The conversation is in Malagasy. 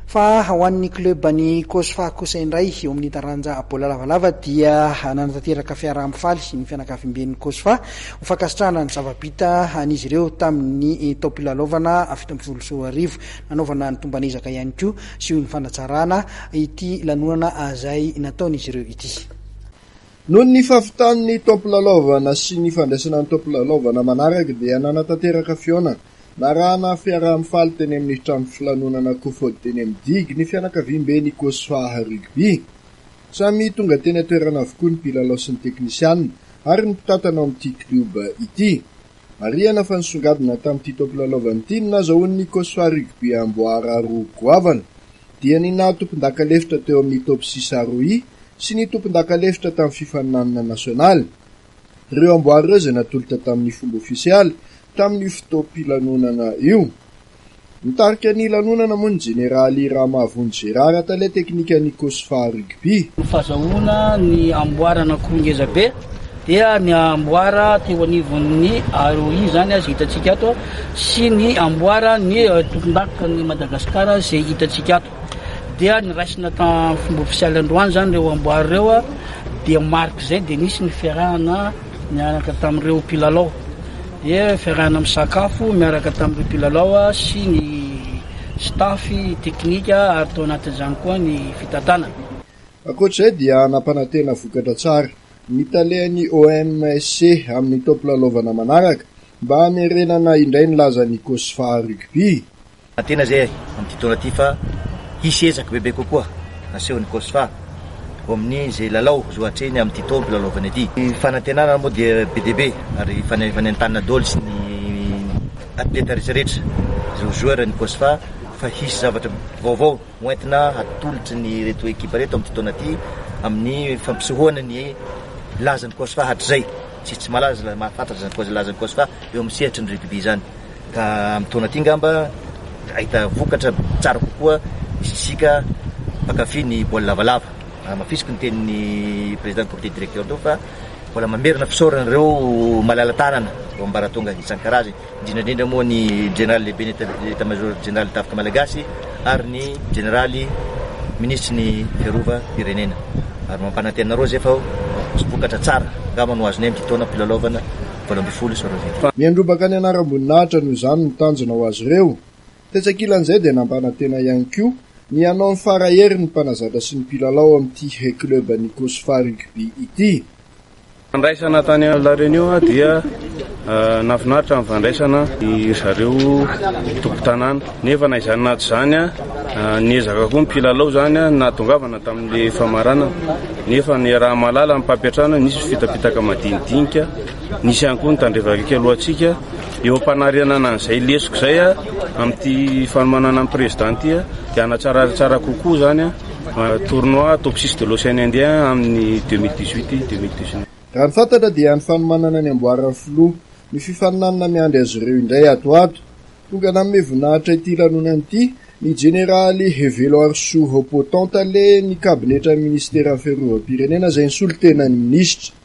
Fa ho an'ny klebany Kosfa kosa indray eo amin'ny taranja bola lavalava dia nanatanteraka fiaraha-mifaly ny fianakavian'ny Kosfa ho fankasitrahana ny zava-bita an'izy ireo tamin'ny taom-pilalaovana fito amby folo sy roa arivo nanaovana ny tomban'ezaka ihany koa sy ny fanatsarana ity lanonana izay nataon'izy ireo ity. Noho ny fahafitan'ny taom-pilalaovana sy ny fandraisana ny taom-pilalaovana manaraka dia nanatanteraka fiona narana fiaraha-mifaly teny amin'ny trano filanonana kofody teny amin'ny digy ny fianakaviam-ben'ny Kosfa rugby. Samy tonga teny atoerana avokoa ny mpilalao sy ny teknisianina ary ny mpitantana amin'ity klioba ity. Marihana fa nisongadina tamin'ity taom-pilalaovana ity nazahoan'ny Kosfa rugby amboara roa goavana dia ny tompon-dakalefitra teo amin'ny top 6 Aroi sy ny tompon-dakalefitra tamin'ny fifaninanana nasionaly. Ireo amboara ireo izay natolota tamin'ny fomba ofisialy tamin'ny fotoam-pilanonana io. Nitarika ny lanonana moa ny jeneraly Ramavony Gérard atalay teknikan'ny Kosfa rugby. Fahazahoana ny amboarana Kongeza be dia ny amboara teo anivon'ny Aroi zany izay hitantsika ato sy ny amboara ny tompon-daka ny Madagasikara izay hitantsika ato. Dia ny raisina tamin'ny fomba ofisialy androany zany ireo amboara ireo dia marque zay dia nisy ny fiarahana miaraka tamin'ireo mpilalao. Dia fiarahana misakafo miaraka tamin'ireo mpilalao sy ny staffy teknika ary tao anatin'izany koa ny fitantana. Ankoatr'izay dia nampanantena vokatra tsara ny talehan'ny OMSC amin'ny taom-pilalaovana manaraka mba hamerenana indray ny lazan'ny Kosfa rugby. Tena zay amin'ity taona ity fa hisy ezaka bebe kokoa nasehon'ny Kosfa amin'ny zay lalao zoatreny amin'ity taom-pilalaovana ity. Ny fanantenana moa dia be dia be ary fanentanana daholo sy ny atleta rehetrarehetra izay joueur ny Kosfa fa hisy zavatra vaovao hoentina atolotry ny reto ekipa reto amin'ity taona ity amin'ny fampisehoana ny lazan'ny Kosfa hatrizay tsy malaza mahafantatra zany lazan'ny Kosfa eo amin'ny sehatry ny rugby zany ka amin'ny taona ity ngamba ahita vokatra tsara kokoa isika mpakafy ny baolina lavalava. Mafisiko ny tenin'ny président du comité directeur teo fa mbola mamerina fisaorana ireo malala-tanana eo ambaratonga isan-karazany indrindrandrindra moa ny général lehibe ny état-major général tafika malagasy ary ny généraly ministre ny fiarova pirenena ary mampanantena reo zay fa vokatra tsara ngamba no azonay amin'ity taona mpilalalaovana 2020. Miandrobaka ny anaram-boninahitra noho izany ny tanjona ho azy ireo. Tetsakilan'izay dia nampanantena ihany koa ny anao ny farahery ny mpanazatra sy ny mpilalao amin'ity club ny Kosfa rugby ity. Fandraisana tany La Réunion dia nafinaritra amin'ny fandraisana ny zareo tompo-tanàna nefa na izany nato zany niezaka koa mpilalao zany natongavana tamin'le famarana nefa ny raha malala amin'ny mpampiatrana nisy fitapitaka madinidinika nisy ihany koa nitandrevaka kely atsika eo ampanariana an'izay lesoko zay amin'ity fanomanana amin'ny président dia anatsaratsara kokoa zany tournoi top 6 de l'Océan Indien amin'ny 2018-2019. Raha ny fantatra dia ny fanomanana ny amboarany filoha ny fifaninanana miandry azy ireo indray atoato. Tonga nanome voninahitra ity lanonana ity ny jeneraly Hevelo Arsour Poton tale ny kabinetra ministera fiarovam-pirenena izay nisolo tenan'ny minisitra.